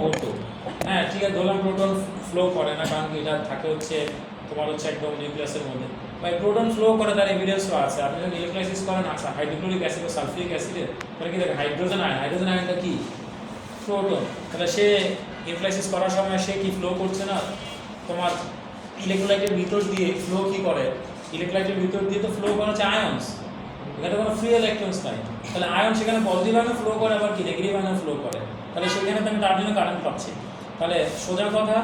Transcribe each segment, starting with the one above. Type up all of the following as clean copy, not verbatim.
হতো। হ্যাঁ ঠিক আছে, ধরলাম প্রোটন ফ্লো করে না, কারণ এটা থাকে হচ্ছে তোমার হচ্ছে একদম নিউক্লিয়াসের মধ্যে। ভাই প্রোটন ফ্লো করে তার এভিডেন্সও আছে। আপনি যখন ইলেকট্রাইসিস করেন হাইড্রোক্লোরিক অ্যাসিড বা সালফিউরিক অ্যাসিডে তাহলে কি দেখে হাইড্রোজেন আয়নটা কি প্রোটন। তাহলে সে ইলেকট্রাইসিস করার সময় সে কি ফ্লো করছে না, তোমার ইলেকট্রোলাইটের ভিতর দিয়ে ফ্লো কি করে, ইলেকট্রোলাইটের ভিতর দিয়ে তো ফ্লো করে হচ্ছে আয়নস, এখানে কোনো ফ্রি ইলেকট্রনস নাই। তাহলে আয়ন সেখানে পজিটিভ আয়নও ফ্লো করে, আবার কি নেগেটিভ আয়নও ফ্লো করে। তাহলে সেখানে তো আমি তার জন্য কারেন্ট পাচ্ছি। তাহলে সোজা কথা,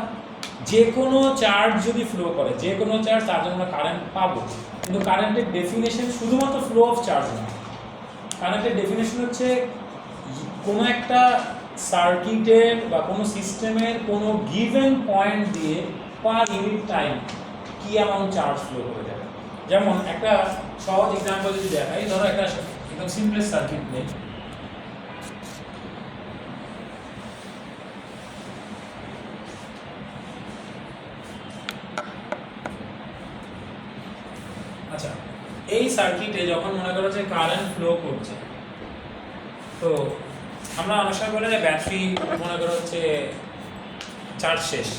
যে কোনো চার্জ যদি ফ্লো করে, যে কোনো চার্জ, তার জন্য আমরা কারেন্ট পাবো। কিন্তু কারেন্টের ডেফিনেশন শুধুমাত্র ফ্লো অফ চার্জ না, কারেন্টের ডেফিনেশন হচ্ছে কোনো একটা সার্কিটের বা কোনো সিস্টেমের কোনো গিভেন পয়েন্ট দিয়ে পার ইউনিট টাইম কি অ্যামাউন্ট চার্জ ফ্লো করে যাবে। যেমন একটা সহজ এক্সাম্পল যদি দেখাই, ধরো একটা একদম সিম্পলেস্ট সার্কিট নেই, আচ্ছা এই সার্কিটে যখন মনে করো যে কারেন্ট ফ্লো করছে, তো আমরা অনেক সময় বলে যে ব্যাটারি মনে করো হচ্ছে চার্জ শেষ।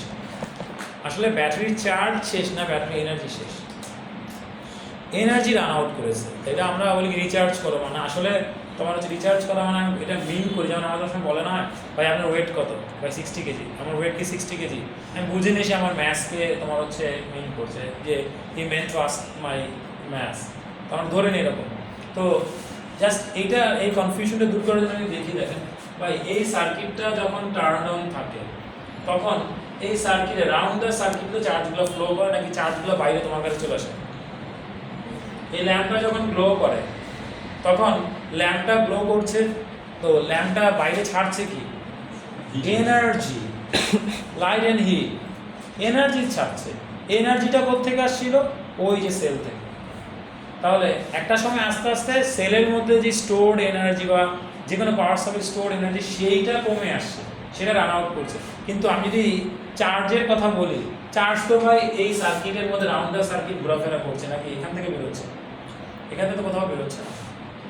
আসলে ব্যাটারির চার্জ শেষ না, ব্যাটারি এনার্জি শেষ, এনার্জি রান আউট করেছে। এটা আমরা বলি রিচার্জ করো, মানে আসলে তোমার হচ্ছে রিচার্জ করা মানে এটা মিন করি। যেমন আমাদের সময় বলে না, ভাই আপনার ওয়েট কত, ভাই 60 কেজি, আমার ওয়েট কি 60 কেজি, আমি বুঝে নিয়েছি আমার ম্যাথসকে তোমার হচ্ছে মিন করছে যে হি meant to ask my maths, তখন ধরে নিই এরকম। তো জাস্ট এইটা এই কনফিউশনটা দূর করার জন্য আমি দেখি, দেখেন ভাই এই সার্কিটটা যখন টার্ন অন থাকে তখন এই সার্কিটে রাউন্ড দ্য সার্কিটে চার্জগুলো ফ্লো করে নাকি চার্জগুলো বাইরে তোমার কাছে চলে আসে। এই ল্যাম্পটা যখন গ্লো করে তখন ল্যাম্পটা গ্লো করছে, তো ল্যাম্পটা বাইরে ছাড়ছে কি energy, light and heat, energy ছাড়ছে। এনার্জিটা কোথেকে আসছিল, ওই যে সেল থেকে। তাহলে একটা সময় আস্তে আস্তে সেলের মধ্যে যে স্টোরড এনার্জি বা যে কোনো পাওয়ার অফ স্টোরড এনার্জি সেইটা কমে আসছে, সেটা রান আউট করছে। কিন্তু আমি যদি চার্জের কথা বলি, চার্জ তো ভাই এই সার্কিটের মধ্যে রাউন্ড দ্য সার্কিট ঘোরাফেরা করছে, নাকি এখান থেকে বেরোচ্ছে, এখান থেকে তো কোথাও বেরোচ্ছে না।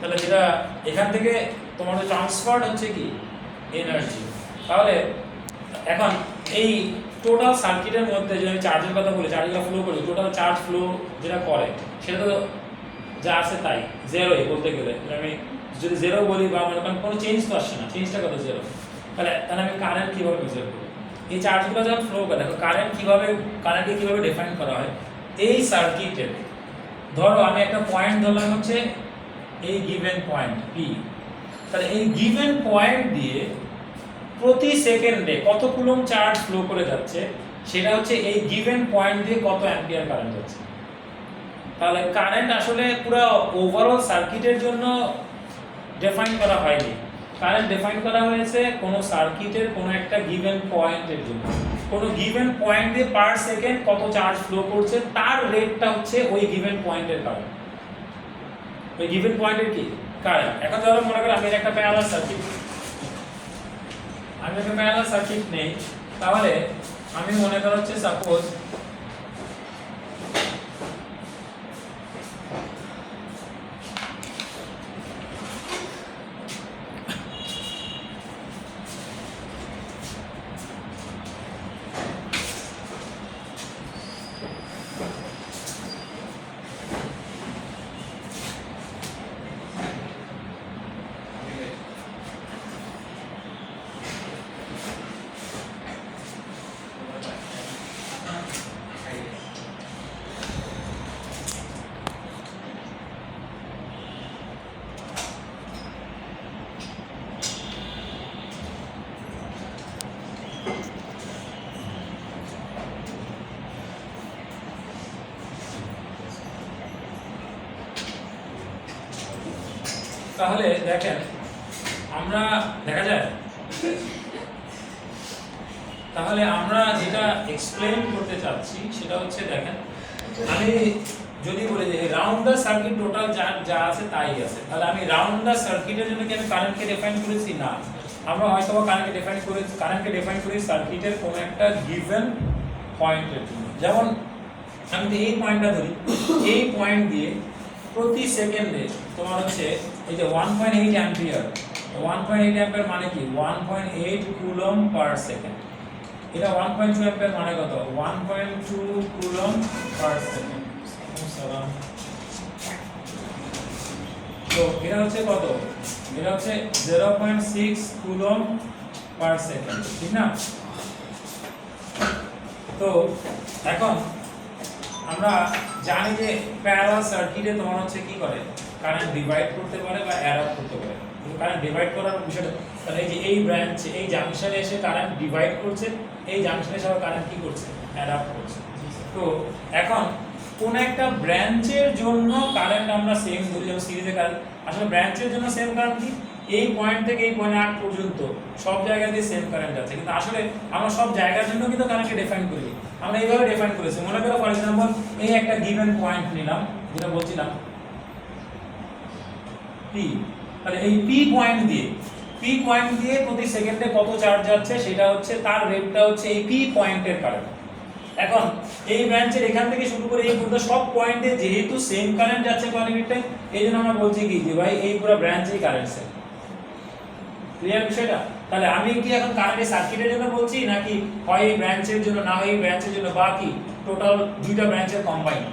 তাহলে যেটা এখান থেকে তোমার ট্রান্সফার হচ্ছে কি এনার্জি। তাহলে এখন এই টোটাল সার্কিটের মধ্যে যদি আমি চার্জের কথা বলি, চার্জটা ফ্লো করি, টোটাল চার্জ ফ্লো যেটা করে সেটা তো যা আছে তাই, জেরোই বলতে গেলে। আমি যদি জেরো বলি বা মনে করেন কোনো চেঞ্জ তো আসছে না, চেঞ্জটা কত জেরো। তাহলে আমি কারেন্ট কীভাবে মেজার করবো, এই চার্জগুলো যখন ফ্লো করে, দেখো কারেন্টকে কীভাবে ডিফাইন করা হয়। এই সার্কিটের ধরো আমি একটা পয়েন্ট ধরলাম হচ্ছে এই গিভেন পয়েন্ট পি, তাহলে এই গিভেন পয়েন্ট দিয়ে প্রতি সেকেন্ডে কত কুলম চার্জ ফ্লো করে যাচ্ছে, সেটা হচ্ছে এই গিভেন পয়েন্ট দিয়ে কত অ্যাম্পিয়ার কারেন্ট যাচ্ছে। তাহলে কারেন্ট আসলে পুরো ওভারঅল সার্কিটের জন্য ডিফাইন করা হয়নি, কারেন্ট ডিফাইন করা হয়েছে কোনো সার্কিটের কোনো একটা গিভেন পয়েন্টের জন্য। কোনো গিভেন পয়েন্ট দিয়ে পার সেকেন্ড কত চার্জ ফ্লো করছে তার রেটটা হচ্ছে ওই গিভেন পয়েন্টের কারেন্ট, ওই গিভেন পয়েন্টের কি কারেন্ট। এখন ধরো মনে করো আমি একটা প্যারালাল সার্কিট নেই, তাহলে আমি মনে করো হচ্ছে সাপোজ তাহলে দেখেন আমরা দেখা যায়, তাহলে আমরা যেটা এক্সপ্লেইন করতে চাচ্ছি সেটা হচ্ছে দেখেন, আমি যদি বলি যে রাউন্ড দ্য সার্কিট টোটাল যা আছে তাই আছে, তাহলে আমি রাউন্ড দ্য সার্কিটের জন্য কি আমি কারেন্টকে ডিফাইন করেছি না, আমরা হয়তো কারেন্টকে ডিফাইন করি সার্কিটের কোনো একটা গিভেন পয়েন্টের জন্য। যেমন আমি যদি এই পয়েন্টটা ধরি, এই পয়েন্ট দিয়ে প্রতি সেকেন্ডে তোমার হচ্ছে এই যে 1.8 অ্যাম্পিয়ার 1.8 অ্যাম্পিয়ার মানে কি 1.8 কুলম্ব পার সেকেন্ড। এটা 1.2 অ্যাম্পিয়ার মানে কত 1.2 কুলম্ব পার সেকেন্ড। সালাম। তো এটা হচ্ছে কত, এটা হচ্ছে 0.6 কুলম্ব পার সেকেন্ড, ঠিক না? তো এখন আমরা জানি যে প্যারালাল সার্কিটে তোমার হচ্ছে কি করে, কারেন্ট ডিভাইড করতে পারে বা অ্যাডাপ্ট করতে পারে। কিন্তু কারেন্ট ডিভাইড করার বিষয়টা তাহলে এই যে এই ব্রাঞ্চ এই জাংশনে এসে কারেন্ট ডিভাইড করছে, এই জাংশনে এসে কারেন্ট কি করছে, অ্যাডাপ্ট করছে। তো এখন কোন একটা ব্রাঞ্চের জন্য কারেন্ট আমরা সেম ধরি, যেমন সিরিজে কারেন্ট আসলে ব্রাঞ্চের জন্য সেম কারেন্ট কি এই পয়েন্ট থেকে এই পয়েন্ট 8 পর্যন্ত সব জায়গাতে সেম কারেন্ট যাচ্ছে, কিন্তু আসলে আমরা সব জায়গার জন্য কিন্তু কারেন্টকে ডিফাইন করি। আমরা এইভাবে ডিফাইন করেছি, মনে করো ফর एग्जांपल এই একটা গিভেন পয়েন্ট নিলাম, যেটা বলছিলাম P, তাহলে এই P পয়েন্ট দিয়ে প্রতি সেকেন্ডে কত চার্জ যাচ্ছে সেটা হচ্ছে তার রেটটা হচ্ছে এই P পয়েন্টের কারেন্ট। এখন এই ব্রাঞ্চের এখান থেকে শুরু করে এই পর্যন্ত সব পয়েন্টে যেহেতু সেম কারেন্ট যাচ্ছে পার ইউনিটে, এইজন্য আমরা বলছি কি যে ভাই এই পুরো ব্রাঞ্চেই কারেন্ট সেম। ক্লিয়ার বিষয়টা? তাহলে আমি কি এখন কারেন্ট সার্কিটের জন্য বলছি নাকি হয় এই ব্রাঞ্চের জন্য না হয় এই ব্রাঞ্চের জন্য, বা কি টোটাল দুইটা ব্রাঞ্চের কম্বাইন?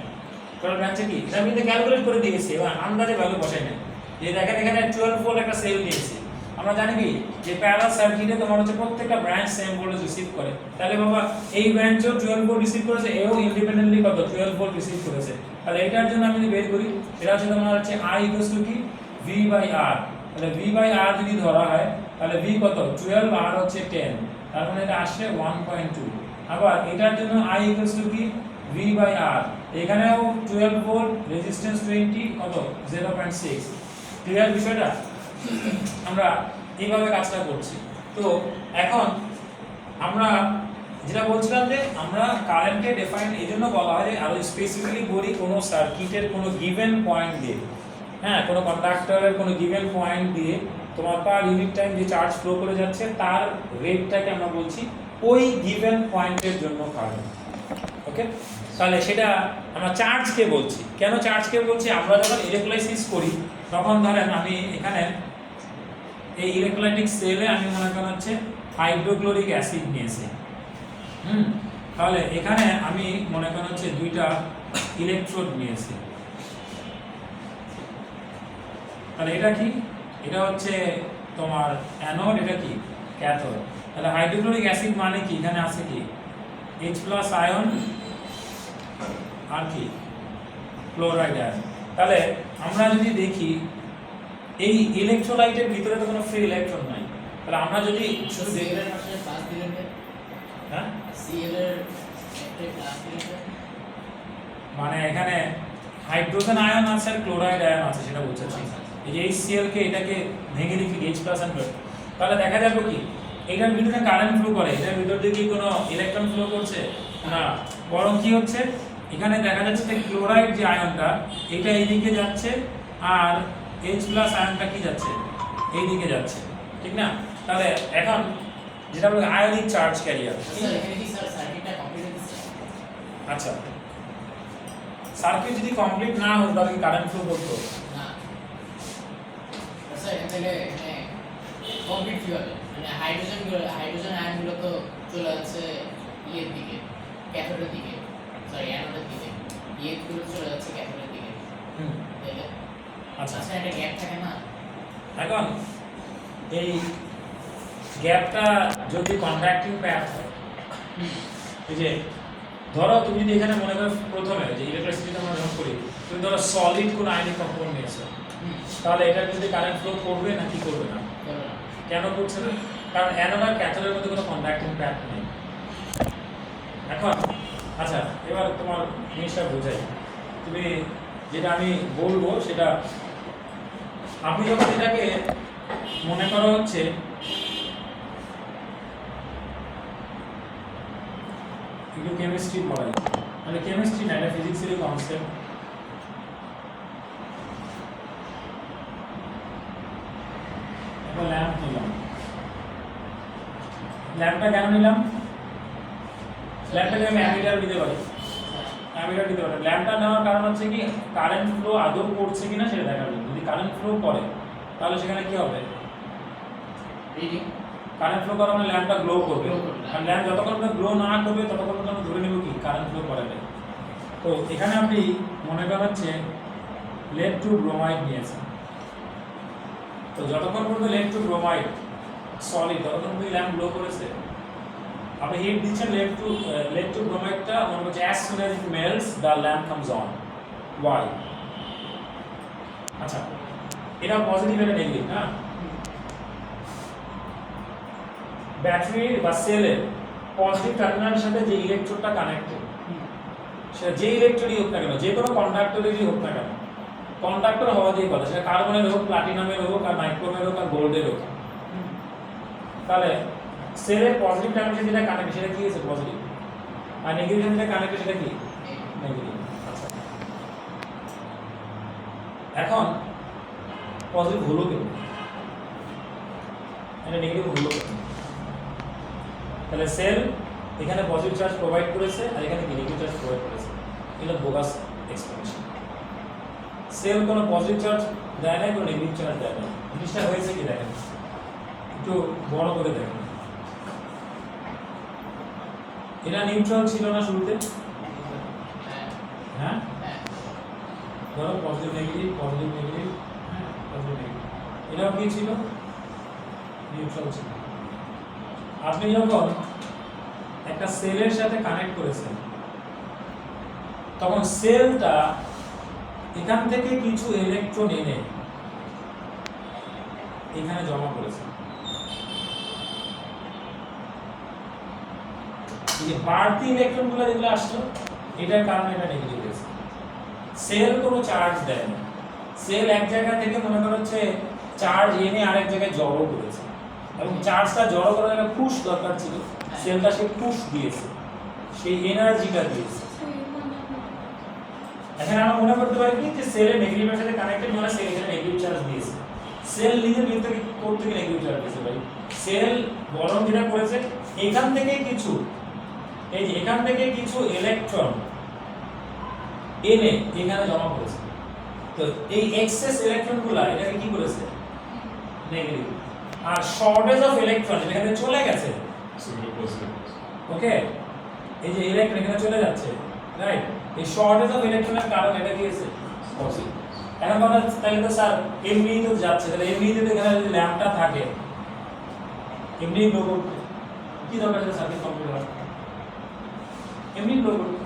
টোটাল ব্রাঞ্চে কি এটা আমি কিন্তু ক্যালকুলেট করে দিয়েছি, এবার আন্দাজে ভ্যালু বসাই না। যে দেখেন এখানে 12 ভোল্ট একটা সেল দিয়েছি, আমরা জানি কি যে প্যারালাল সার্কিটে তোমার হচ্ছে প্রত্যেকটা ব্রাঞ্চ সেম ভোল্টেজ রিসিভ করে। তাহলে বাবা এই ব্রাঞ্চও 12 ভোল্ট রিসিভ করেছে, এও ইন্ডিপেন্ডেন্টলি কত 12 ভোল্ট রিসিভ করেছে। তাহলে এটার জন্য আমি যদি বের করি এটা হচ্ছে তোমার হচ্ছে I কি V/R। তাহলে V/R যদি ধরা হয় তাহলে V কত 12, R হচ্ছে 10, তার মানে এটা আসছে 1.2। আবার এটার জন্য I কি V/R, এখানেও 12 ভোল্ট, রেজিস্ট্যান্স 20, কত 0.6। ক্লিয়ার বিষয়টা? আমরা এইভাবে কাজটা করছি। তো এখন আমরা যেটা বলছিলাম যে আমরা কারেন্টকে ডিফাইন এইজন্য বলা হয় যে আরো স্পেসিফিক্যালি বলি কোনো সার্কিটের কোনো গিভেন পয়েন্ট দিয়ে, হ্যাঁ কোনো কন্ডাক্টরের কোনো গিভেন পয়েন্ট দিয়ে তোমার পার ইউনিট টাইম যে চার্জ ফ্লো করে যাচ্ছে তার রেটটাকে আমরা বলছি ওই গিভেন পয়েন্টের জন্য কারেন্ট। ওকে, তাহলে সেটা আমরা চার্জকে বলছি। কেন চার্জকে বলছি? আমরা যখন ইলেকট্রোলাইসিস করি তখন ধরেন আমি এখানে এই ইলেকট্রোলাইটিক সেলে আমি মনে করেন হচ্ছে হাইড্রোক্লোরিক অ্যাসিড নিয়েছি, তাহলে এখানে আমি মনে করেন হচ্ছে দুইটা ইলেকট্রোড নিয়েছি। তাহলে এটা কি, এটা হচ্ছে তোমার অ্যানোড, এটা কি ক্যাথোড। তাহলে হাইড্রোক্লোরিক অ্যাসিড মানে কি, এখানে আছে কি H+ আয়ন আর কি ক্লোরাইড আয়ন। তাহলে আমরা যদি দেখি এই ইলেকট্রোলাইটের ভিতরে তো কোনো ফ্রি ইলেকট্রন নাই, তাহলে আমরা যদি শুধু দেখি হ্যাঁ Cl এর একটা ক্লাস দিলে মানে এখানে হাইড্রোজেন আয়ন আছে আর ক্লোরাইড আয়ন আছে সেটা বোঝাচ্ছি। এই যে HCl কে এটাকে ভেঙে লিখি H+ and তাহলে দেখা যাবে কি এটার ভিতরে কারেন্ট ফ্লো করে, এটার ভিতর দিয়ে কি কোনো ইলেকট্রন ফ্লো করছে না, বরং কি হচ্ছে এখানে দেখা যাচ্ছে যে ক্লোরাইড যে আয়নটা এটা এইদিকে যাচ্ছে আর H+ আয়নটা কি যাচ্ছে এইদিকে যাচ্ছে, ঠিক না? তাহলে এখন যেটা বলে আয়নিক চার্জ ক্যারিয়ার। স্যার এখানে কি স্যার সার্কিটটা কমপ্লিট হচ্ছে? আচ্ছা, সার্কিট যদি কমপ্লিট না হতো তাহলে কি কারেন্ট ফ্লো করতো না স্যার, এখানে কমপ্লিট কি হবে? মানে হাইড্রোজেন আয়নগুলো তো চলে যাচ্ছে ইয়ের দিকে, ক্যাথোডের দিকে, সরি অ্যানোডের দিকে, ইয়েগুলো চলে যাচ্ছে ক্যাথোডের দিকে। তাহলে আচ্ছা স্যার একটা গ্যাপ থাকে না? এখন এই গ্যাপটা যদি কন্ডাক্টিং প্যাথ হয়, এই যে ধরো তুমি যদি এখানে মনে করো প্রথমে যে ইলেকট্রিসিটি আমরা যখন করি তুমি ধরো সলিড কোন আয়নিক কম্পাউন্ড নিয়েছো, তাহলে এটা যদি কারেন্ট ফ্লো করবে না কি করবে না? কেন করছে না? কারণ অ্যানোড আর ক্যাথোডের মধ্যে কোনো কন্ডাক্টিং প্যাথ নেই। এখন আচ্ছা এবার তোমার জিনিসটা বোঝাই, তুমি যেটা আমি বলবো সেটা আপনি যখন এটাকে মনে করো হচ্ছে একটু কেমিস্ট্রি পড়াই, মানে কেমিস্ট্রি না, এটা ফিজিক্সেরই কনসেপ্ট। একটা ল্যাম্প নিলাম, ল্যাম্পটা কেন নিলাম? ল্যাম্পটাকে আমি অ্যামিটার দিতে পারি, অ্যামিটার দিতে পারি। ল্যাম্পটা নেওয়ার কারণ হচ্ছে কি কারেন্ট ফ্লো আদৌ করছে কিনা সেটা দেখার জন্য। যদি কারেন্ট ফ্লো করে তাহলে সেখানে কি হবে রিডিং কারেন্ট ফ্লো করা মানে ল্যাম্পটা গ্লো করবে, Glow করবে। আর ল্যাম্প যতক্ষণ পর্যন্ত গ্লো না করবে ততক্ষণ পর্যন্ত আমরা ধরে নেব কি কারেন্ট ফ্লো করে নেই। তো এখানে আপনি মনে করেন হচ্ছে lead to bromide নিয়েছেন, তো যতক্ষণ পর্যন্ত lead to bromide সলিড ততক্ষণ পর্যন্ত ল্যাম্প গ্লো করেছে। আপনি হিট দিচ্ছেন lead to bromide টা মনে করছে as soon as it melts the lamp comes on. why? আচ্ছা, এটা পজিটিভ এটা নেগেটিভ না? ব্যাটারি বা সেলের পজিটিভ টার্মিনালের সাথে যে ইলেকট্রোডটা কানেক্টেড, সেটা যে ইলেকট্রোডই হোক না কেন, যে কোনো কন্ডাক্টরেরই হোক না কেন, কন্ডাক্টর হওয়া দিয়ে কথা, সেটা কার্বনের হোক, প্লাটিনামের হোক, আর নাইক্রোমের হোক, আর গোল্ডের হোক, তাহলে সেলের পজিটিভ টার্মিনাল যেটা কানেক্টেড সেটা কি হয়েছে পজিটিভ, আর নেগেটিভ যেটা কানেক্টেড সেটা কি নেগেটিভ। আচ্ছা, এখন পজিটিভ হলো কেন, এটা নেগেটিভ হলো কেন? তাহলে সেল এখানে পজিটিভ চার্জ প্রোভাইড করেছে আর এখানে কি নেগেটিভ চার্জ প্রোভাইড করেছে, এটা বোগাস এক্সপ্লেনেশন। সেল কোনো পজিটিভ চার্জ দেয় না, কোনো নেগেটিভ চার্জ দেয় না। জিনিসটা হয়েছে কি দেখেন, একটু বড় করে দেখেন। এটা নিউট্রাল ছিল না শুরুতে? হ্যাঁ, ধরো পজিটিভ নেগেটিভ, পজিটিভ নেগেটিভ, হ্যাঁ পজিটিভ নেগেটিভ, এটাও কি ছিল? নিউট্রাল ছিল। আপনি যখন একটা সেলের সাথে কানেক্ট করেছেন তখন সেলটা এখান থেকে কিছু ইলেকট্রন এনে এখানে জমা করেছে। এই যে বাড়তি ইলেকট্রনগুলো যেগুলো আসলো এটার কারণে এটা নেগেটিভ হয়েছে। সেল কোনো চার্জ দেয় না, সেল এক জায়গা থেকে মনে করা হচ্ছে চার্জ এনে আরেক জায়গায় জড়ো করেছে, এবং চার্জটা জড়ো করার একটা পুশ দরকার ছিল, সেলটা সে পুশ দিয়েছে, সেই এনার্জিটা দিয়েছে। এখন আমরা মনে করতে পারি কি যে সেলের নেগেটিভের সাথে কানেক্টেড, মানে সেল এখানে নেগেটিভ চার্জ দিয়েছে। সেল নিজের ভিতরে করতে গিয়ে নেগেটিভ চার্জ দিয়েছে ভাই। সেল বরং যেটা করেছে এখান থেকে কিছু, এই যে এখান থেকে কিছু ইলেকট্রন এনে এখানে জমা করেছে। তো এই এক্সেস ইলেকট্রনগুলো এটাকে কি করেছে নেগেটিভ, আর শর্টেজ অফ ইলেকট্রন এখানে চলে গেছে, ওকে, এই যে ইলেকট্রন এখানে চলে যাচ্ছে, রাইট, এই শর্টেজ অফ ইলেকট্রনের কারণে এটা কি হয়েছে পজিটিভ। এখন কথা তাহলে তো স্যার এমনি তো যাচ্ছে, তাহলে এমনিতে তো এখানে যদি ল্যাম্পটা থাকে এমনি গ্লো করবে, কি দরকার আছে সার্কিট কমপ্লিট হওয়ার, এমনি গ্লো করবে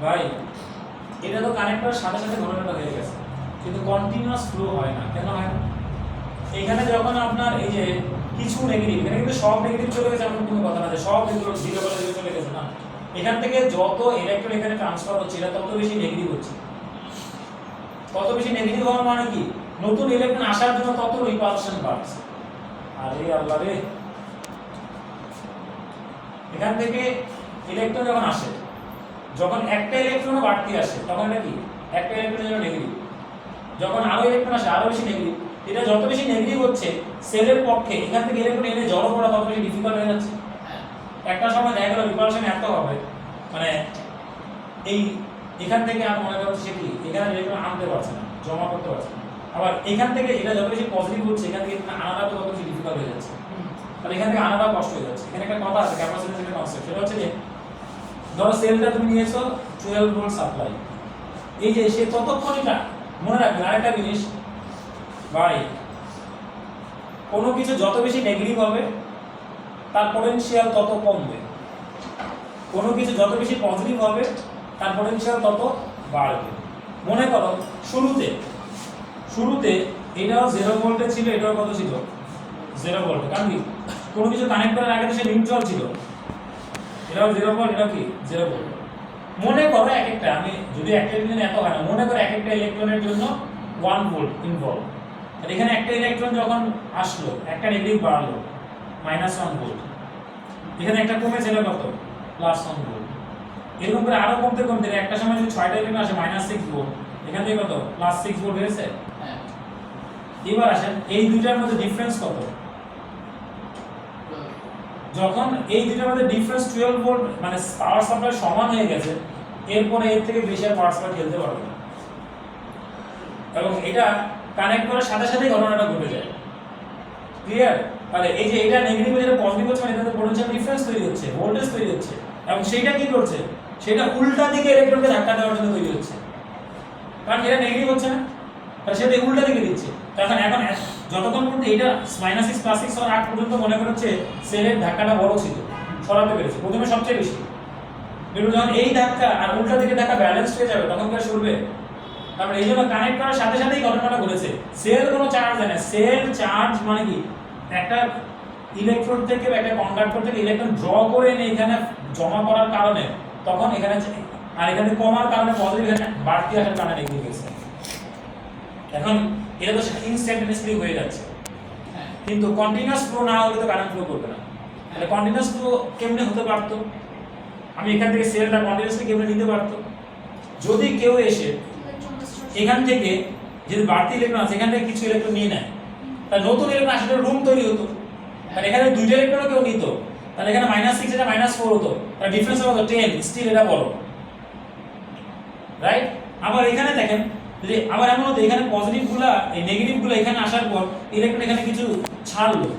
ভাই। এটা তো কানেক্ট করার সাথে সাথে ঘটনাটা হয়ে গেছে, কিন্তু কন্টিনিউয়াস ফ্লো হয় না। কেন হয় না? এখানে যখন আপনার এই যে কিছু নেগেটিভ, এখানে কিন্তু সব নেগেটিভ চলে গেছে এমন কোনো কথা না যে সব এগুলো জিরো বলে জিরো চলে গেছে, না। এখান থেকে যত ইলেকট্রন এখানে ট্রান্সফার হচ্ছে এটা তত বেশি নেগেটিভ হচ্ছে। তত বেশি নেগেটিভ হওয়ার মানে কি, নতুন ইলেকট্রন আসার জন্য তত রিপালশন বাড়ছে। আরে আল্লাহ রে, এখান থেকে ইলেকট্রন যখন আসে, যখন একটা ইলেকট্রনও বাড়তি আসে তখন এটা কি একটা ইলেকট্রনের জন্য নেগেটিভ, যখন আরো ইলেকট্রন আসে আরো বেশি নেগেটিভ। এটা যত বেশি নেগেটিভ হচ্ছে সেলের পক্ষে এখান থেকে ইলেকট্রন এনে জড়ো করা তত বেশি ডিফিকাল্ট হয়ে যাচ্ছে। একটা সময় দেখা গেল রিপালশন এত হবে মানে এই এখান থেকে আর মনে করছে সে কি এখানে ইলেকট্রন আনতে পারছে না, জমা করতে পারছে না। আবার এখান থেকে এটা যত বেশি পজিটিভ হচ্ছে এখান থেকে আনাটা তো তত বেশি ডিফিকাল্ট হয়ে যাচ্ছে, আর এখান থেকে আনাটাও কষ্ট হয়ে যাচ্ছে। এখানে একটা কথা আছে ক্যাপাসিট্যান্স একটা কনসেপ্ট, সেটা হচ্ছে যে ধরো সেলটা তুমি নিয়েছো 12 ভোল্ট সাপ্লাই, এই যে সে ততক্ষণটা মনে রাখবে আরেকটা জিনিস ভাই, কোনো কিছু যত বেশি নেগেটিভ হবে তার পটেনশিয়াল তত কমবে, কোনো কিছু যত বেশি পজিটিভ হবে তার পটেনশিয়াল তত বাড়বে। মনে করো শুরুতে এটাও 0 ভোল্টে ছিল, এটাও কত ছিল 0 ভোল্টে, কারণ কি কোনো কিছু কানেক্ট করার আগে তো সে নিউট্রাল ছিল, এটাও 0 ভোল্ট, এটাও কি 0 ভোল্ট। মনে করো এক একটা, আমি যদি একটা ইলেকট্রন এত হয় না, মনে করো এক একটা ইলেকট্রনের জন্য 1 ভোল্ট ইনভলভ। আর এখানে একটা ইলেকট্রন যখন আসলো একটা নেগেটিভ বাড়লো -1 ভোল্ট, এখানে একটা কমেছে এটা কত +1 ভোল্ট, এরকম করে আরো কমতে কমতে একটা সময় যদি 6টা ইলেকট্রন আসে -6 ভোল্ট, এখান থেকে কত +6 ভোল্ট হয়েছে। এবার আসেন এই দুইটার মধ্যে ডিফারেন্স কত, যখন এই দুইটার মধ্যে ডিফারেন্স 12 ভোল্ট মানে পাওয়ার সাপ্লাই সমান হয়ে গেছে, এরপরে এর থেকে বেশি আর পাওয়ার সাপ্লাই খেলতে পারবে না, এবং এটা কানেক্ট করার সাথে সাথে ঘটনাটা ঘটে যায়। ক্লিয়ার? তাহলে এই যে এটা নেগেটিভ যেটা পজিটিভ হচ্ছে মানে এটাতে পোটেনশিয়াল ডিফারেন্স তৈরি হচ্ছে, ভোল্টেজ তৈরি হচ্ছে, এবং সেইটা কি করছে, সেটা উল্টা দিকে ইলেকট্রনকে ধাক্কা দেওয়ার জন্য তৈরি হচ্ছে, কারণ এটা নেগেটিভ হচ্ছে না, তাহলে সেটা উল্টা দিকে দিচ্ছে। এখন এখন যতক্ষণ পর্যন্ত এটা -6 +6 হওয়ার আগ পর্যন্ত মনে করছে সেলের ধাক্কাটা বড় ছিল, সরাতে পেরেছে প্রথমে সবচেয়ে বেশি, কিন্তু যখন এই ধাক্কা আর উল্টা দিকে ধাক্কা ব্যালেন্স হয়ে যাবে তখন কি আর সরবে? তারপরে এই জন্য কানেক্ট করার সাথে সাথেই ঘটনাটা ঘটেছে। সেল কোনো চার্জ দেয় না, সেল চার্জ মানে কি একটা ইলেকট্রোড থেকে বা একটা কন্ডাক্টর থেকে ইলেকট্রন ড্র করে এনে এখানে জমা করার কারণে তখন এখানে আর এখানে কমার কারণে পজিটিভ এখানে বাড়তি আসার কারণে নেগেটিভ হয়েছে। এখন এটা তো ইনস্ট্যান্টানিয়াসলি হয়ে যাচ্ছে, কিন্তু কন্টিনিউয়াস ফ্লো না হলে তো কারেন্ট ফ্লো করবে না। তাহলে কন্টিনিউয়াস ফ্লো কেমনে হতে পারতো? আমি এখান থেকে সেলটা কন্টিনিউয়াসলি কেমনে নিতে পারতো? যদি কেউ এসে এখান থেকে যদি বাড়তি ইলেকট্রন আছে এখান থেকে কিছু ইলেকট্রন নিয়ে নেয়, তাহলে নতুন ইলেকট্রন আসলে রুম তৈরি হতো, তাহলে এখানে দুইটা ইলেকট্রনও কেউ নিত, তাহলে এখানে -6 এটা -4 হতো, তাহলে ডিফারেন্স হতো 10, স্টিল এটা বড়, রাইট? আবার এখানে দেখেন যে আবার এমন হতো এখানে পজিটিভ গুলা এই নেগেটিভ গুলা এখানে আসার পর ইলেকট্রন এখানে কিছু ছাড়লো,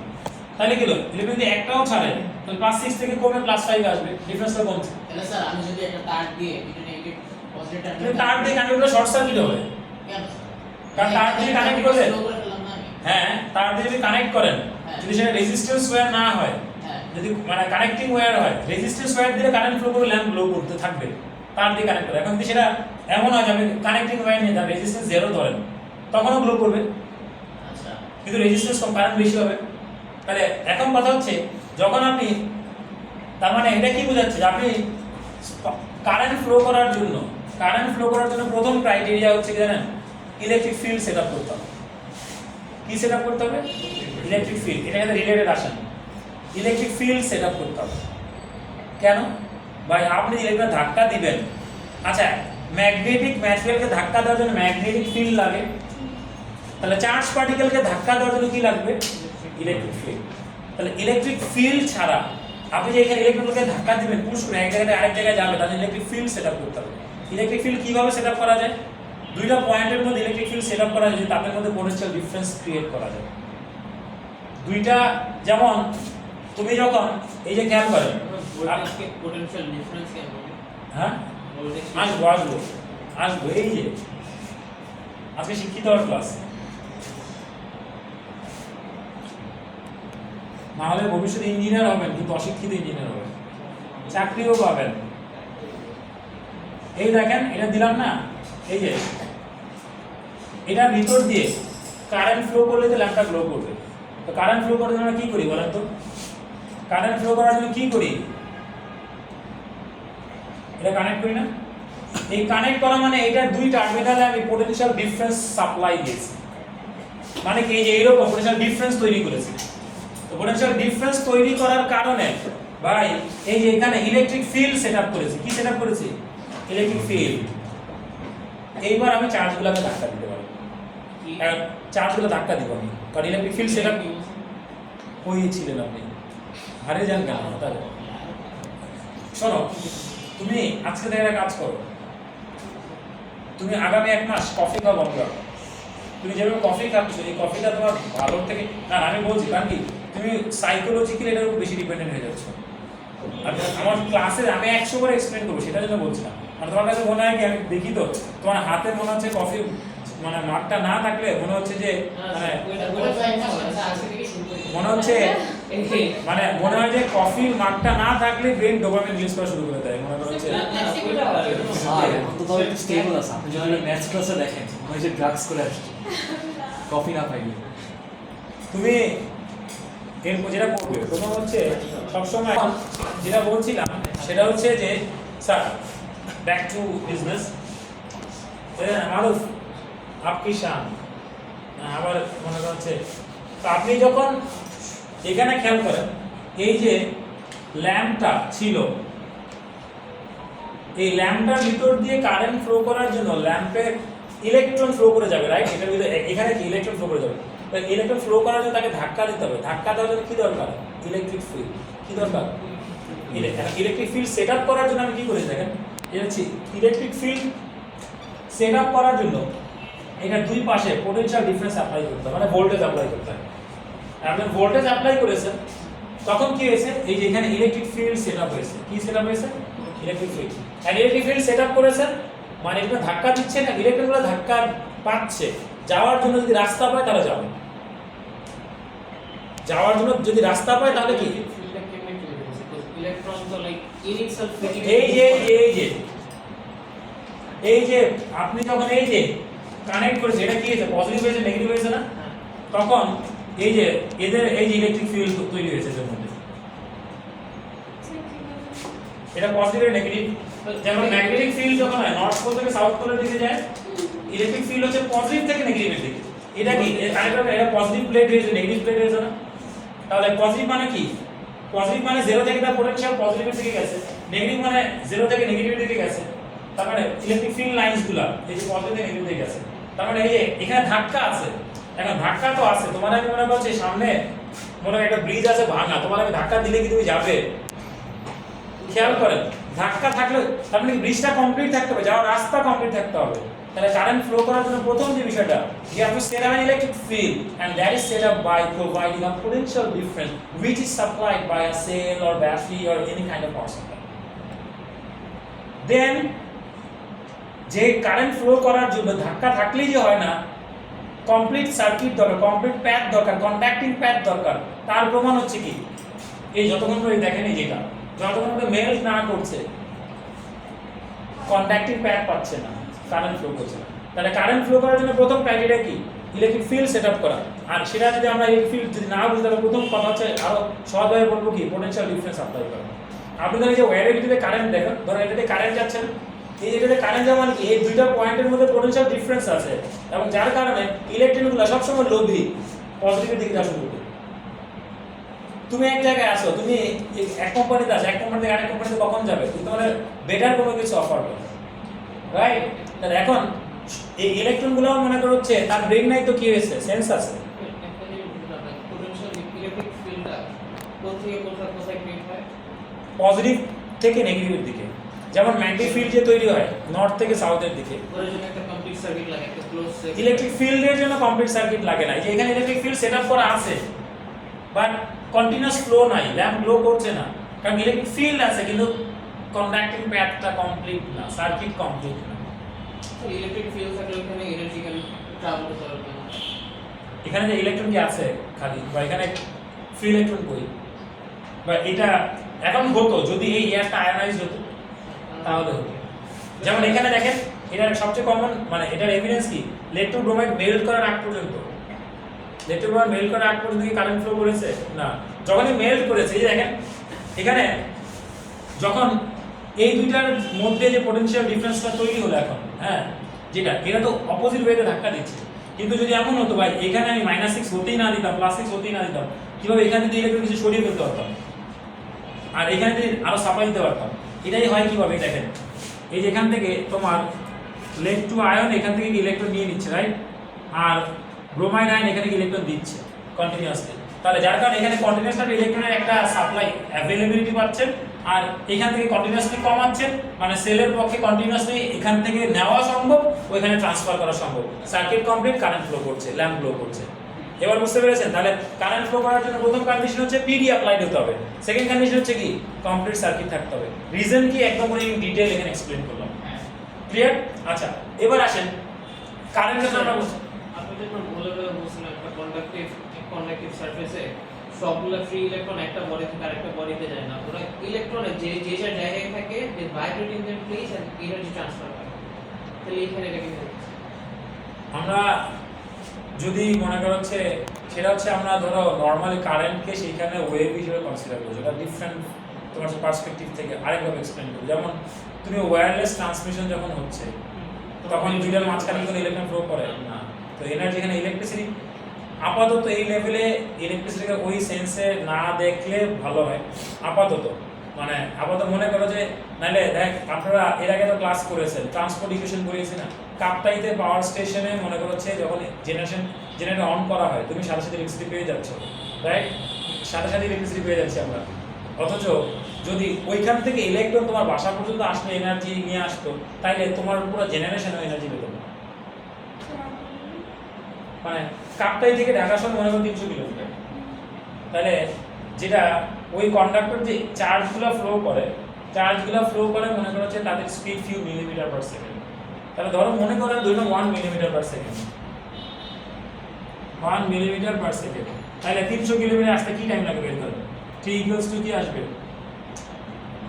তাহলে কি হলো ইলেকট্রন যদি একটাও ছাড়ে তাহলে +6 থেকে কমে +5 আসবে, ডিফারেন্সটা কমছে। তাহলে স্যার আমি যদি একটা তার দিয়ে দুটো নেগেটিভ পজিটিভ কিন্তু তার দিয়ে কানেক্ট করলে শর্ট সার্কিট হবে, কেন কারণ তার দিয়ে কানেক্ট করলে স্লো করে ফেললাম না আমি? হ্যাঁ তার দিয়ে যদি কানেক্ট করেন যদি সেটা রেজিস্ট্যান্স ওয়্যার না হয়, হ্যাঁ যদি মানে কানেক্টিং ওয়্যার হয়, রেজিস্ট্যান্স ওয়্যার দিয়ে কারেন্ট ফ্লো করে ল্যাম্প গ্লো করতে থাকবে, তার দিয়ে কানেক্ট করে। এখন যদি সেটা এমন হয় যে আপনি কানেক্টিং ওয়্যার নিয়ে তার রেজিস্ট্যান্স 0 ধরেন তখনও গ্লো করবে, আচ্ছা কিন্তু রেজিস্ট্যান্স কম কারেন্ট বেশি হবে। তাহলে এখন কথা হচ্ছে যখন আপনি তার মানে এটা কি বোঝাচ্ছে যে আপনি কারেন্ট ফ্লো করার জন্য প্রথম ক্রাইটেরিয়া হচ্ছে কি জানেন, ইলেকট্রিক ফিল্ড সেটআপ করতে হবে। কি সেটআপ করতে হবে? Electric field. এটা সাথে রিলেটেড আসেন, ইলেকট্রিক ফিল্ড সেটআপ করতে হবে। কেন ভাই? আপনি ইলেকট্রন ধাক্কা দিবেন, আচ্ছা ম্যাগনেটিক ম্যাটেরিয়ালকে ধাক্কা দেওয়ার জন্য ম্যাগনেটিক ফিল্ড লাগে, তাহলে চার্জ পার্টিকেলকে ধাক্কা দেওয়ার জন্য কি লাগবে? Electric field. তাহলে ইলেকট্রিক ফিল্ড ছাড়া আপনি যে এখানে ইলেকট্রনকে ধাক্কা দিবেন পুশ করে এক জায়গা থেকে আরেক জায়গায় যাবে, তাহলে ইলেকট্রিক ফিল্ড সেটআপ করতে হবে। ইলেকট্রিক ফিল্ড কিভাবে সেটআপ করা যায়? দুইটা পয়েন্টের মধ্যে ইলেকট্রিক ফিল্ড সেটআপ করা যায়, তাদের মধ্যে পোটেনশিয়াল ডিফারেন্স ক্রিয়েট করা যায়। দুইটা যেমন তুমি যখন এই যে খেয়াল করেন পোটেনশিয়াল ডিফারেন্স কেন বলি? হ্যাঁ আসবো এই যে আজকে শিক্ষিত হওয়ার ক্লাস, না হলে ভবিষ্যতে ইঞ্জিনিয়ার হবেন কিন্তু অশিক্ষিত ইঞ্জিনিয়ার হবেন, চাকরিও পাবেন। এই দেখেন এটা দিলাম না, এই যে এটার ভিতর দিয়ে কারেন্ট ফ্লো করলে তো ল্যাম্পটা গ্লো করবে। তো কারেন্ট ফ্লো করার জন্য আমরা কি করি বলেন তো? কারেন্ট ফ্লো করার জন্য কি করি? এটা কানেক্ট করি না? এই কানেক্ট করা মানে এটা দুই টার্মিনালে আমি পোটেনশিয়াল ডিফারেন্স সাপ্লাই দিয়েছি, মানে কি এই যে এরকম পোটেনশিয়াল ডিফারেন্স তৈরি করেছি। তো পোটেনশিয়াল ডিফারেন্স তৈরি করার কারণে ভাই এই যে এখানে ইলেকট্রিক ফিল্ড সেটআপ করেছি। কি সেটআপ করেছি? Electric field. এইবার আমি চার্জগুলোকে ধাক্কা দিতে পারবো, চার্জগুলো ধাক্কা দিব আমি, কারণ ইলেকট্রিক ফিল্ড সেটআপ হয়েছিলেন আপনি হারে যান কেন? তাহলে শোনো, তুমি আজকে থেকে একটা কাজ করো, তুমি আগামী 1 মাস কফি খাওয়া বন্ধ রাখো। তুমি যেভাবে কফি খাচ্ছ এই কফিটা তোমার ভালোর থেকে না, আমি বলছি কারণ কি তুমি সাইকোলজিক্যালি এটার উপর বেশি ডিপেন্ডেন্ট হয়ে যাচ্ছ। আমার ক্লাসে আমি 100 করে এক্সপ্লেন করবো, সেটার জন্য বলছি না। আর তোমার কাছে মনে হয় কি আমি দেখি তো তোমার হাতে মনে হচ্ছে কফি মানে মাঠটা না থাকলে মনে হচ্ছে যে মনে হচ্ছে মানে মনে হয় যে কফির মাঠটা না থাকলে ব্রেন ডোপামিন রিলিজ করা শুরু করে দেয়, মনে হচ্ছে একটু স্টেবল আছে। আপনি যদি ম্যাথস ক্লাসে দেখেন মনে হয় যে ড্রাগস করে আসছে কফি না পাইলে। তুমি এরপর যেটা করবে প্রথম হচ্ছে সবসময় যেটা বলছিলাম সেটা হচ্ছে যে স্যার ব্যাক টু বিজনেস মারুফ আপকি শান আবার মনে হচ্ছে। তো আপনি যখন এখানে খেয়াল করেন এই যে ল্যাম্পটা ছিল, এই ল্যাম্পটার ভিতর দিয়ে কারেন্ট ফ্লো করার জন্য ল্যাম্পের ইলেকট্রন ফ্লো করে যাবে, রাইট? এটার ভিতরে এখানে কি ইলেকট্রন ফ্লো করে যাবে, তো ইলেকট্রন ফ্লো করার জন্য তাকে ধাক্কা দিতে হবে। ধাক্কা দেওয়ার জন্য কি দরকার? Electric field. কি দরকার? ইলেকট্রিক ফিল্ড সেট আপ করার জন্য আমি কি করেছি দেখেন, ইলেকট্রিক ফিল্ড সেট আপ করার জন্য এটা দুই পাশে পোটেনশিয়াল ডিফারেন্স অ্যাপ্লাই করতে হবে, মানে ভোল্টেজ অ্যাপ্লাই করতে হবে। আপনি ভোল্টেজ অ্যাপ্লাই করেছেন তখন কি হয়েছে এই যে এখানে ইলেকট্রিক ফিল্ড সেটআপ হয়েছে কি সেটআপ হয়েছে ইলেকট্রিক ফিল্ড আর ইলেকট্রিক ফিল্ড সেটআপ করেছেন মানে এটা ধাক্কা দিচ্ছে না ইলেকট্রনগুলো ধাক্কা পাচ্ছে যাওয়ার জন্য যদি রাস্তা পায় তাহলে যাবে যাওয়ার জন্য যদি রাস্তা পায় তাহলে কি ইলেকট্রন তো লাইক ইন ইটসেলফ এই যে আপনি যখন এই যে কানেক্ট করেছে এটা কি হয়েছে পজিটিভ হয়েছে নেগেটিভ হয়েছে না তখন এই যে এদের এই যে ইলেকট্রিক ফিল্ড তৈরি হয়েছে এর মধ্যে এটা পজিটিভ আর নেগেটিভ যেমন ম্যাগনেটিক ফিল্ড যখন হয় নর্থ পোল থেকে সাউথ পোলের দিকে যায় ইলেকট্রিক ফিল্ড হচ্ছে পজিটিভ থেকে নেগেটিভের দিকে এটা কি এটা পজিটিভ প্লেট হয়েছে নেগেটিভ প্লেট হয়েছে না তাহলে পজিটিভ মানে কি পজিটিভ মানে 0 থেকে তার পোটেনশিয়াল পজিটিভের দিকে গেছে নেগেটিভ মানে 0 থেকে নেগেটিভের দিকে গেছে তার মানে ইলেকট্রিক ফিল্ড লাইনসগুলো এই যে পজিটিভ থেকে নেগেটিভ দিকে গেছে তার মানে এই যে এখানে ধাক্কা আছে এখন ধাক্কা তো আছে তোমার আমি মনে করছি সামনে মনে একটা ব্রিজ আছে ভাঙা তোমার আমি ধাক্কা দিলে কি তুমি যাবে খেয়াল করেন ধাক্কা থাকলে তার মানে ব্রিজটা কমপ্লিট থাকতে হবে যাওয়ার রাস্তা কমপ্লিট থাকতে হবে তাহলে কারেন্ট ফ্লো করার জন্য প্রথম যে বিষয়টা you have to set up an electric field and that is set up by providing a potential difference which is supplied by a cell or battery or any kind of power supply then যে current flow করার জন্য ধাক্কা থাকলেই যে হয় না complete circuit দরকার complete path দরকার কন্ডাক্টিং প্যাথ দরকার তার প্রমাণ হচ্ছে কি এই যতক্ষণ ধরে দেখেন এই যেটা যতক্ষণ ধরে মেল্ট না করছে কন্ডাক্টিং প্যাথ পাচ্ছে না কারেন্ট ফ্লো করছে না তাহলে কারেন্ট ফ্লো করার জন্য প্রথম ক্রাইটেরিয়া কি ইলেকট্রিক ফিল্ড সেটআপ করা আর সেটা যদি আমরা ইলেকট্রিক ফিল্ড যদি না বুঝি তাহলে প্রথম কথা হচ্ছে আরো সহজভাবে বলবো কি পোটেনশিয়াল ডিফারেন্স অ্যাপ্লাই করা আপনি ধরেন যে ওয়্যারের ভিতরে কারেন্ট দেখেন ধরেন এটাতে কারেন্ট যাচ্ছে এই যেটাতে কারেন্ট যাওয়া মানে কি এই দুইটা পয়েন্টের মধ্যে পোটেনশিয়াল ডিফারেন্স আছে এবং যার কারণে ইলেকট্রনগুলো সবসময় লোভী পজিটিভের দিকে যাওয়া শুরু করে তুমি এক জায়গায় আসো তুমি এক কোম্পানিতে আসো এক কোম্পানি থেকে আরেক কোম্পানিতে কখন যাবে তুমি তোমার বেটার কোনো কিছু অফার করবে রাইট তাহলে এখন এই ইলেকট্রনগুলো মনে করো হচ্ছে তার ব্রেন নাই তো কি হয়েছে সেন্স আছে পোটেনশিয়াল ইলেকট্রিক ফিল্ডটা কোথা থেকে কোথায় ক্রিয়েট হয় পজিটিভ থেকে নেগেটিভের দিকে যেমন ম্যাগনেটিক ফিল্ড যে তৈরি হয় নর্থ থেকে সাউথের দিকে ওর জন্য একটা কমপ্লিট সার্কিট লাগে একটা ক্লোজ সার্কিট ইলেকট্রিক ফিল্ডের জন্য কমপ্লিট সার্কিট লাগে না যে এখানে ইলেকট্রিক ফিল্ড সেটআপ করা আছে বাট কন্টিনিউয়াস ফ্লো নাই ল্যাম্প গ্লো করছে না কারণ ইলেকট্রিক ফিল্ড আছে কিন্তু কন্ডাক্টিং প্যাথটা কমপ্লিট না সার্কিট কমপ্লিট না ইলেকট্রিক ফিল্ড থাকলে ওখানে এনার্জি ক্যান ট্রাভেল করতে পারবে এখানে যে ইলেকট্রন কি আছে খালি বা এখানে ফ্রি ইলেকট্রন কই বা এটা এখন হতো যদি এই এয়ারটা আয়নাইজ হতো তাহলে হতো যেমন এখানে দেখেন এটার সবচেয়ে কমন মানে এটার এভিডেন্স কি lead to bromide মেল্ট করার আগ পর্যন্ত lead to bromide মেল্ট করার আগ পর্যন্ত কি কারেন্ট ফ্লো করেছে না যখনই মেল্ট করেছে এই যে দেখেন এখানে যখন এই দুইটার মধ্যে যে পোটেনশিয়াল ডিফারেন্সটা তৈরি হলো এখন হ্যাঁ যেটা এটা তো অপোজিট ওয়েতে ধাক্কা দিচ্ছে কিন্তু যদি এমন হতো ভাই এখানে আমি -6 হতেই না দিতাম +6 হতেই না দিতাম কিভাবে এখানে যদি ইলেকট্রন কিছু সরিয়ে ফেলতে পারতাম আর এখানে যদি আরো সাপ্লাই দিতে পারতাম এটাই হয় কিভাবে দেখেন এই যে এখান থেকে তোমার lead to আয়ন এখান থেকে ইলেকট্রন নিয়ে নিচ্ছে রাইট আর ব্রোমাইড আয়ন এখানে ইলেকট্রন দিচ্ছে কন্টিনিউয়াসলি তাহলে যার কারণে এখানে কন্টিনিউয়াসলি ইলেকট্রনের একটা সাপ্লাই অ্যাভেলেবিলিটি পাচ্ছেন আর এখান থেকে কন্টিনিউয়াসলি কমাচ্ছেন মানে সেলের পক্ষে কন্টিনিউয়াসলি এখান থেকে নেওয়া সম্ভব ওইখানে ট্রান্সফার করা সম্ভব সার্কিট কমপ্লিট কারেন্ট ফ্লো করছে ল্যাম্প গ্লো করছে এবার বুঝতে পেরেছেন তাহলে কারেন্ট ফ্লো করার জন্য প্রথম কন্ডিশন হচ্ছে পিডি অ্যাপ্লাইড হতে হবে সেকেন্ড কন্ডিশন হচ্ছে কি কমপ্লিট সার্কিট থাকতে হবে রিজন কি একদম করে ডিটেইল এখানে এক্সপ্লেইন করলাম ক্লিয়ার আচ্ছা এবার আসেন কারেন্টের জন্য আপনি যখন বলছিলেন একটা কন্ডাক্টিভ সারফেসে সবগুলো ফ্রি ইলেকট্রন একটা বডি থেকে আরেকটা বডিতে যায় না ওরা ইলেকট্রনে যে যে জায়গায় থাকে they vibrate in their place and energy transfer করে তাহলে এখানে এটা কি হচ্ছে আমরা যদি মনে করো হচ্ছে সেটা হচ্ছে আমরা ধরো নরমালি কারেন্টকে সেইখানে ওয়েভ হিসেবে কনসিডার করি এটা ডিফারেন্ট তোমার পার্সপেক্টিভ থেকে আরেকভাবে এক্সপ্লেইন করি যেমন তুমি ওয়্যারলেস ট্রান্সমিশন যখন হচ্ছে তখন দুইটার মাঝখানে কোনো ইলেকট্রন ফ্লো করে না তো এনার্জি এখানে ইলেকট্রিসিটি আপাতত এই লেভেলে ইলেকট্রিসিটিকে ওই সেন্সে না দেখলে ভালো হয় আপাতত মানে আপাতত মনে করো যে নাইলে দেখ আপনারা এর আগে তো ক্লাস করেছেন ট্রান্সপোর্ট ইকুয়েশন করিয়েছি না কাপটাইতে পাওয়ার স্টেশনে মনে করো হচ্ছে যখন জেনারেটর অন করা হয় তুমি সাথে সাথে ইলেকট্রিসিটি পেয়ে যাচ্ছ রাইট সাথে সাথে ইলেকট্রিসিটি পেয়ে যাচ্ছি আমরা অথচ যদি ওইখান থেকে ইলেকট্রন তোমার বাসা পর্যন্ত আসলে এনার্জি নিয়ে আসতো তাইলে তোমার পুরো জেনারেশনও এনার্জি পেত না মানে কাপটাই থেকে ঢাকা শহর মনে করো 300 কিলোমিটার তাহলে যেটা ওই কন্ডাক্টর যে চার্জগুলো ফ্লো করে মনে করা হচ্ছে তাদের speed few millimetre per second. তাহলে ধরো মনে করেন ধরুন 1 millimetre per second, 1 millimetre per second. তাহলে 300 কিলোমিটার আসতে কি টাইম লাগবে বের করো? T ইকুয়ালস টু কি আসবে?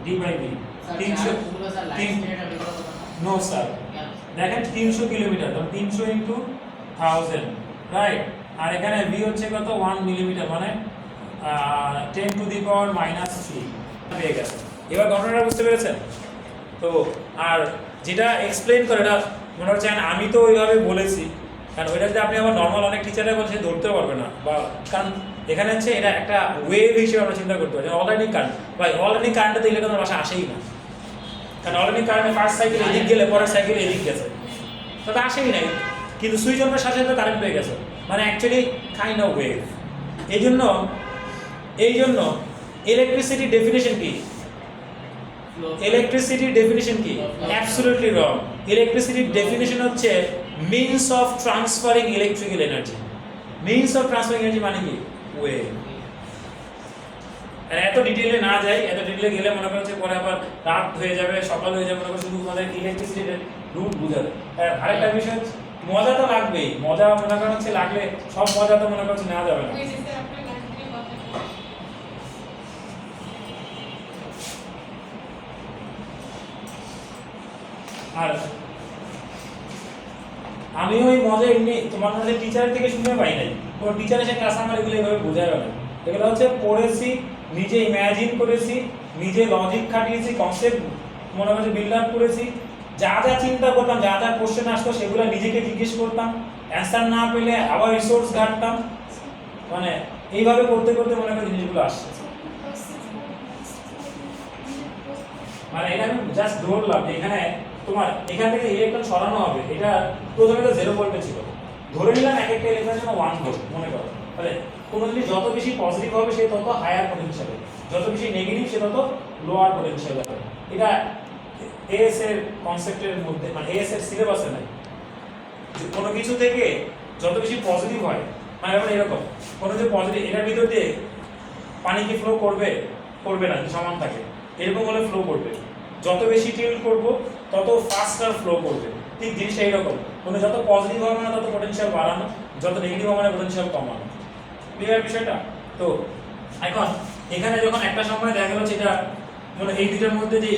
d by v। 300 ওগুলো স্যার লাইন স্পিডটা বের করা কথা না। নো স্যার, দেখেন 300 কিলোমিটার, তো 300 ইনটু 1000, রাইট? আর এখানে v হচ্ছে কত? 1 মিলিমিটার, মানে 10 টু দি পাওয়ার -3 পেয়ে গেছে। এবার ঘটনাটা বুঝতে পেরেছেন? তো আর যেটা এক্সপ্লেইন করে এটা মনে হচ্ছে আমি তো ওইভাবে বলেছি, কারণ ওইটা যদি আপনি আমার নর্মাল অনেক টিচাররা বলছে ধরতে পারবে না, বা কারণ এখানে হচ্ছে এটা একটা ওয়েভ হিসেবে আমরা চিন্তা করতে পারি। অলরেডি কারেন্ট, ভাই অলরেডি কারেন্টে তো ইলেকট্রনের বাসা আসেই না, কারণ অলরেডি কারেন্টে ফার্স্ট সাইকেল এদিক গেলে পরের সাইকেল এদিক গেছে, তো এটা আসেই নাই, কিন্তু সুইচ অনের সাথে সাথে কারেন্ট পেয়ে গেছে, মানে অ্যাকচুয়ালি কাইন্ড অফ ওয়েভ। এই জন্য ইলেকট্রিসিটির ডেফিনেশন কি? ইলেকট্রিসিটির ডেফিনেশন কি? অ্যাবসলিউটলি রং। ইলেকট্রিসিটির ডেফিনেশন হচ্ছে means of transferring electrical energy. Means of transferring energy মানে কি? ওয়েভ। আর এত ডিটেইলে না যাই, এত ডিটেইলে গেলে মনে করছে পরে আবার রাত হয়ে যাবে, সকাল হয়ে যাবে, মনে করছে শুধু আমাদের ইলেকট্রিসিটির রুট বুঝাবে। আর আরেকটা বিষয় হচ্ছে মজা তো লাগবেই, মজা মনে করেন হচ্ছে লাগলে সব মজা তো মনে করছে নেওয়া যাবে না। আর আমি ওই মজা এমনি তোমার মধ্যে টিচার থেকে শুনে পাই নাই, তোর টিচার এসে ক্লাস আমার এগুলো এইভাবে বোঝায় না। এগুলো হচ্ছে পড়েছি, নিজে ইমাজিন করেছি, নিজে লজিক খাটিয়েছি, কনসেপ্ট মনে করছে বিল্ড আপ করেছি, যা যা চিন্তা করতাম, যা যা কোশ্চেন আসতো সেগুলো নিজেকে জিজ্ঞেস করতাম, অ্যান্সার না পেলে আবার রিসোর্স ঘাটতাম, মানে এইভাবে করতে করতে মনে করে জিনিসগুলো আসছে। মানে এটা আমি জাস্ট ধরলাম এখানে তোমার এখান থেকে ইলেকট্রন সরানো হবে, এটা প্রথমে তো 0 ভোল্টে ছিল, ধরে নিলাম এক একটা ইলেকট্রনের জন্য 1 ভোল্ট মনে করো। তাহলে কোনো জিনিস যত বেশি পজিটিভ হবে সে তত হায়ার পোটেনশিয়াল হবে, যত বেশি নেগেটিভ সে তত লোয়ার পোটেনশিয়াল হবে। এটা এএস এর কনসেপ্টের মধ্যে, মানে এএস এর সিলেবাসে নাই। কোনো কিছু থেকে যত বেশি পজিটিভ হয়, মানে ব্যাপারটা এরকম, কোনো যে পজিটিভ এটার ভিতর দিয়ে পানি কি ফ্লো করবে? করবে না, সমান থাকে, এরকম হলে ফ্লো করবে। যত বেশি টিল্ট করব তত ফাস্টার ফ্লো করবে। ঠিক জিনিসটা এইরকম, কোনো যত পজিটিভ হবে না তত পোটেনশিয়াল বাড়ানো, যত নেগেটিভ হবে না পোটেনশিয়াল কমানো। ক্লিয়ার বিষয়টা? তো এখন এখানে যখন একটা সময় দেখা গেল যেটা মানে এই দুটার মধ্যে যে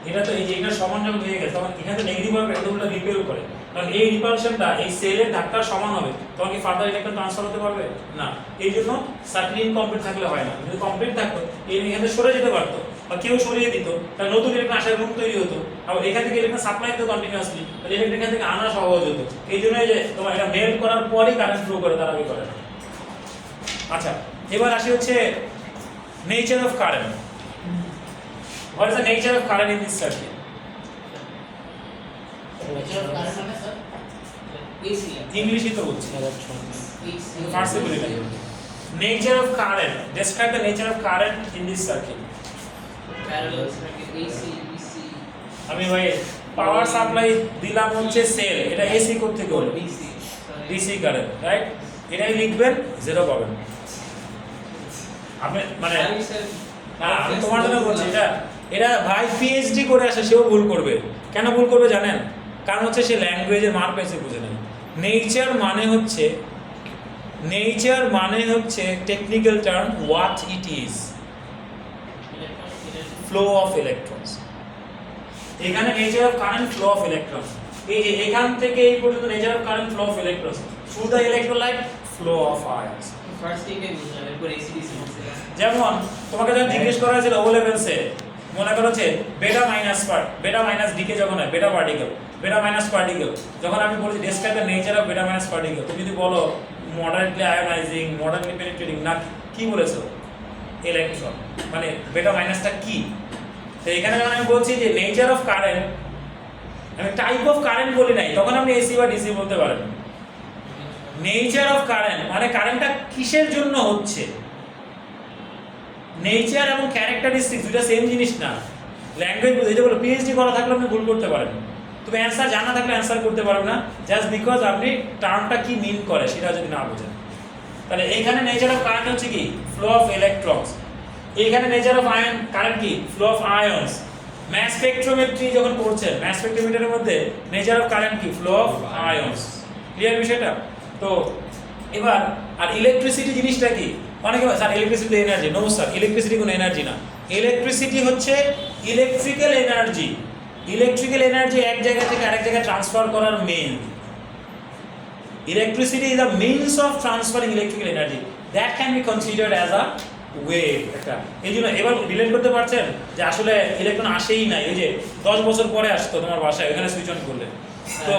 এটা তো এই যে এটা সমান যখন হয়ে গেছে, তখন এখানে নেগেটিভ হবে, এটা উল্টা রিপেল করে, কারণ এই রিপালশনটা এই সেলের ধাক্কার সমান হবে, তখন কি ফার্দার ইলেকট্রন ট্রান্সফার হতে পারবে না। এই জন্য সার্কিট ইনকমপ্লিট থাকলে হয় না। যদি কমপ্লিট থাকতো এখানে সরে যেতে পারতো, বা কেউ সরিয়ে দিত, তাহলে নতুন ইলেকট্রন আসার রুম তৈরি হতো, আবার এখান থেকে ইলেকট্রন সাপ্লাই হতো কন্টিনিউয়াসলি, তাহলে ইলেকট্রন এখান থেকে আনা সহজ হতো। এই জন্য যে তোমার এটা মেল্ট করার পরই কারেন্ট ফ্লো করে, তার আগে করে না। আচ্ছা, এবার আসি হচ্ছে nature of current. What is the nature of current in this circuit? Nature of current মানে স্যার এসি ইংলিশই তো বলছি, ফার্স্টে বলি না। Nature of current. Describe the nature of current in this circuit. Parallel circuit AC DC. আমি ভাই power supply দিলাম হচ্ছে সেল, এটা এসি করতে থেকে হলো ডিসি ডিসি কারেন্ট, রাইট? এটাই লিখবেন, 0 পাবেন আপনি। মানে না, আমি তোমার জন্য বলছি, এটা ভাই পিএইচডি করে আসে সেও ভুল করবে। কেন ভুল করবে জানেন? কারণ হচ্ছে সে ল্যাঙ্গুয়েজের মার পেয়েছে, বুঝে নেই। নেচার মানে হচ্ছে technical term what it is, flow of electrons. এখানে nature of current, flow of electrons. এই যে এখান থেকে এই পর্যন্ত nature of current, flow of electrons, through the electrolyte, flow of ions. First থেকে বুঝলাম, এরপর এসি ডিসি বলছিলাম। যেমন তোমাকে যখন জিজ্ঞেস করা হয়েছিল ও লেভেলসে, মনে করো যে বেটা মাইনাস ডিকে যখন হয়, বেটা মাইনাস পার্টিকেল, যখন আমি বলছি ডেসক্রাইব দ্য নেচার অফ বেটা মাইনাস পার্টিকেল, তুমি যদি বলো মডারেটলি আয়োনাইজিং, মডারেটলি পেনিট্রেটিং, না কি বলেছো? ইলেকট্রন। মানে বেটা মাইনাসটা কি? তো এখানে যখন আমি বলছি যে নেচার অফ কারেন্ট, আমি টাইপ অফ কারেন্ট বলি নাই, তখন আপনি এসি বা ডিসি বলতে পারেন। নেচার অফ কারেন্ট মানে কারেন্টটা কিসের জন্য হচ্ছে। নেচার এবং ক্যারেক্টারিস্টিক্স দুটো সেম জিনিস না। ল্যাঙ্গুয়েজ বুঝে, যে বলো পিএইচডি করা থাকলে আপনি ভুল করতে পারেন, তুমি অ্যান্সার জানা থাকলে অ্যান্সার করতে পারবে না, জাস্ট বিকজ আপনি টার্মটা কি মিন করে সেটা যদি না বোঝেন। তাহলে এইখানে নেচার অফ কারেন্ট হচ্ছে কি ফ্লো অফ ইলেকট্রনস, এইখানে নেচার অফ আয়ন কারেন্ট কি flow of ions. Mass spectrometry যখন করছেন, ম্যাস স্পেকট্রোমিটারের মধ্যে নেচার অফ কারেন্ট কি ফ্লো অফ আয়নস। ক্লিয়ার বিষয়টা? তো এবার আর ইলেকট্রিসিটি জিনিসটা কি? অনেকে বলে sir electricity energy. No sir, electricity কোনো এনার্জি না। ইলেকট্রিসিটি হচ্ছে ইলেকট্রিক্যাল এনার্জি। ইলেকট্রিক্যাল এনার্জি এক জায়গা থেকে আরেক জায়গায় ট্রান্সফার করার মেইন। Electricity is a means of transferring electrical energy that can be considered as a wave. একটা এই জন্য এবার রিলেট করতে পারছেন যে আসলে ইলেকট্রন আসেই না, এই যে 10 বছর পরে আসতো তোমার বাসায় এখানে সুইচ অন করলে। তো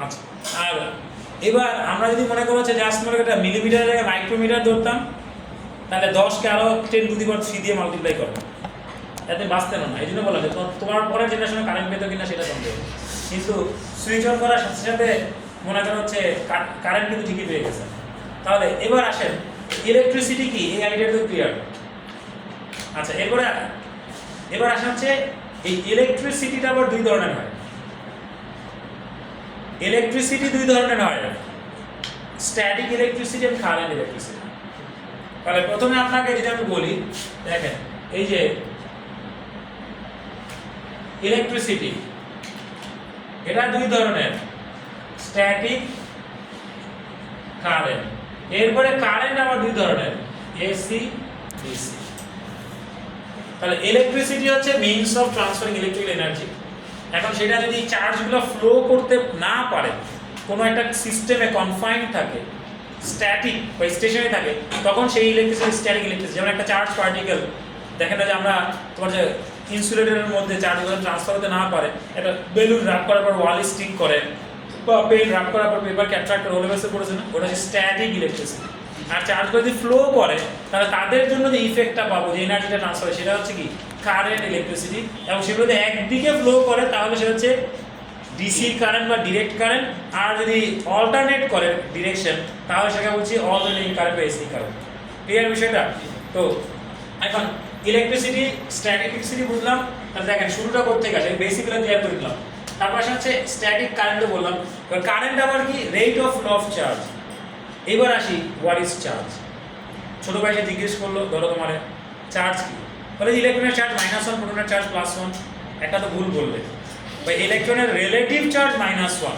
আচ্ছা, আর এবার আমরা যদি মনে করো যে জাস্ট মনে একটা মিলিমিটার জায়গায় মাইক্রোমিটার ধরতাম, তাহলে 10 কে আরো 10 টু দি পাওয়ার 3 দিয়ে মাল্টিপ্লাই করো, এতে বাঁচতেন না। এই জন্য বলা যে তোমার পরের জেনারেশনে কারেন্ট পেতো কিনা সেটা সন্দেহ, কিন্তু সুইচ অন করার সাথে সাথে মনে করা হচ্ছে কারেন্ট কিন্তু ঠিকই পেয়ে গেছে। তাহলে এবার আসেন ইলেকট্রিসিটি কি, এই আইডিয়া তো ক্লিয়ার। আচ্ছা, এবার আসা হচ্ছে এই ইলেকট্রিসিটিটা আবার দুই ধরনের হয়। ইলেকট্রিসিটি দুই ধরনের হয়, স্ট্যাটিক ইলেকট্রিসিটি এবং কারেন্ট ইলেকট্রিসিটি। তাহলে প্রথমে আপনাকে যদি আমি বলি, দেখেন এই যে ইলেকট্রিসিটি, এটা দুই ধরনের, স্ট্যাটিক, কারেন্ট। এরপরে কারেন্ট আবার দুই ধরনের, এসি, ডিসি। তাহলে ইলেকট্রিসিটি হচ্ছে means of transferring electrical energy. এখন সেটা যদি চার্জগুলো ফ্লো করতে না পারে, কোনো একটা সিস্টেমে কনফাইন্ড থাকে, স্ট্যাটিক বা স্টেশনে থাকে, তখন সেই ইলেকট্রিসিটি স্ট্যাটিক ইলেকট্রিসিটি। যেমন একটা চার্জ পার্টিকেল, দেখেন না যে আমরা তোমার যে ইনসুলেটরের মধ্যে চার্জগুলো ট্রান্সফার হতে না পারে, একটা বেলুন রাব করার পর ওয়ালে স্টিক করে, বা পেন রাব করার পর পেপারকে অ্যাট্রাক্ট করে ওলেভেসে পড়েছে না, ওটা হচ্ছে স্ট্যাটিক ইলেকট্রিসিটি। আর চার্জগুলো যদি ফ্লো করে, তাহলে তাদের জন্য যে ইফেক্টটা পাবো, যে এনার্জিটা ট্রান্সফার হয়, সেটা হচ্ছে কি কারেন্ট ইলেকট্রিসিটি। এবং সেগুলো যদি একদিকে ফ্লো করে, তাহলে সেটা হচ্ছে ডিসি কারেন্ট বা ডিরেক্ট কারেন্ট। আর যদি অল্টারনেট করে ডিরেকশন, তাহলে সেটা বলছি অল্টারনেটিং কারেন্ট বা এসি কারেন্ট। ক্লিয়ার বিষয়টা? তো এখন ইলেকট্রিসিটি, স্ট্যাটিক ইলেকট্রিসিটি বুঝলাম। তাহলে দেখেন শুরুটা করতে গেছে বেসিকগুলো ক্লিয়ার করে দিলাম। তারপর হচ্ছে স্ট্যাটিক কারেন্ট বললাম। এবার কারেন্ট আবার কি rate of flow of charge. এবার আসি হোয়াট ইজ চার্জ। ছোট ভাইকে জিজ্ঞেস করলো, ধরো তোমার চার্জ কি, বলে ইলেকট্রনের চার্জ -1, প্রোটনের চার্জ +1। একটা তো ভুল বললে, বা ইলেকট্রনের রিলেটিভ চার্জ -1,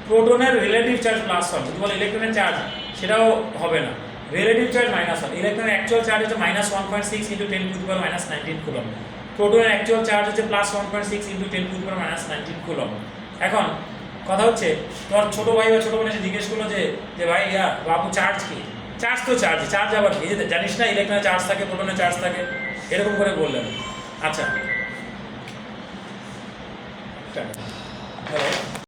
প্রোটনের রিলেটিভ চার্জ +1। যদি বলে ইলেকট্রনের চার্জ, সেটাও হবে না, রিলেটিভ চার্জ -1। ইলেকট্রনের অ্যাকচুয়াল চার্জ হচ্ছে -1.6 × 10⁻⁻19 কুলম। প্রোটনের অ্যাকচুয়াল চার্জ হচ্ছে +1.6 × 10⁻⁻19 কুলম। এখন কথা হচ্ছে, তোমার ছোট ভাই বা ছোট বোন এসে জিজ্ঞেস করলো যে ভাই বাবু চার্জ কি? চার্জ তো চার্জ আবার কি? জানিস না ইলেকট্রনের চার্জ থাকে, প্রোটনের চার্জ থাকে, এরকম করে বললেন। আচ্ছা,